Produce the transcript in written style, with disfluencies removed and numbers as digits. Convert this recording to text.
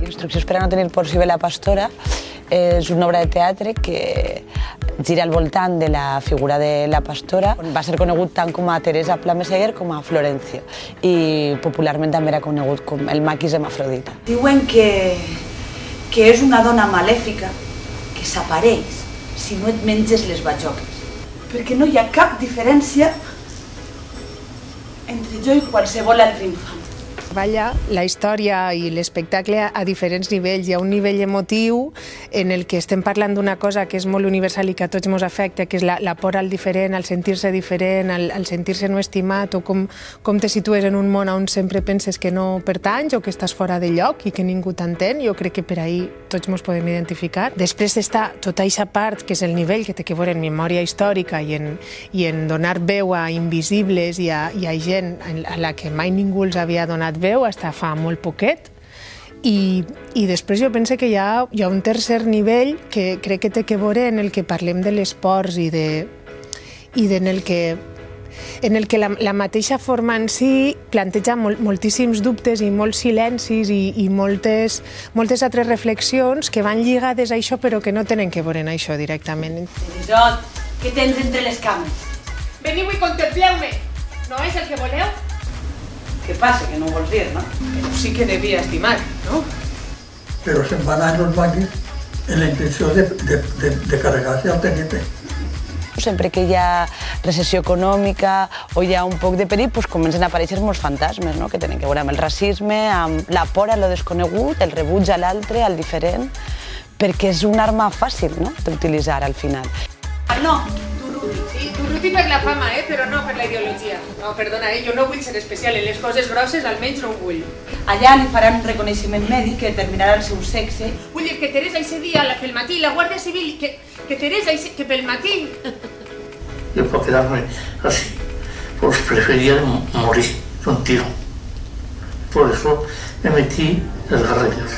Instruccions per a no tenir por si ve la pastora és una obra de teatre que gira al voltant de la figura de la pastora. Va ser conegut tant com a Teresa Pla-Meseguer com a Florencio i popularment també era conegut com el maquis Hermafrodita. Diuen que és una dona malèfica que s'apareix si no et menges les batjoques, perquè no hi ha cap diferència entre jo i qualsevol altre infant. Balla la història i l'espectacle a diferents nivells. Hi ha un nivell emotiu en el que estem parlant d'una cosa que és molt universal i que a tots ens afecta, que és la por al diferent, al sentir-se diferent, al sentir-se no estimat, o com te situes en un món on sempre penses que no pertanys o que estàs fora de lloc i que ningú t'entén. Jo crec que per ahí tots ens podem identificar. Després està tota aquesta part, que és el nivell que té que veure en memòria històrica i en donar veu a invisibles i a gent a la que mai ningú els havia donat veu, fins fa molt poquet. I després jo penso que hi ha un tercer nivell que crec que té que veure en el que parlem de les pors i en el que la mateixa forma en si planteja moltíssims dubtes i molts silencis i moltes altres reflexions que van lligades a això però que no tenen que veure en això directament. Teresot, què tens entre les cames? Veniu i contempleu-me! No és el que voleu? Què passa, que no ho vols dir, no? Però sí que devia estimar, no? Pero se van a los maquis en la intención de cargarse al teniente. Sempre que hi ha recessió econòmica o hi ha un poc de perill, doncs comencen a aparèixer molts fantasmes, no? Que tenen que veure amb el racisme, amb la por a lo desconegut, el rebuig a l'altre, al diferent, perquè és una arma fàcil, no?, d'utilitzar al final. No, Durruti per la fama, però no per la ideologia. No, perdona, jo no vull ser especial, en les coses grosses almenys no ho vull. allà li faran un reconeixement mèdic que determinarà el seu sexe. Vull dir que Teresa ese dia, pel matí, la Guàrdia Civil, que Teresa, que pel matí... Yo para quedarme así, pues prefería morir de un tiro. Por eso me metí en las guerrillas.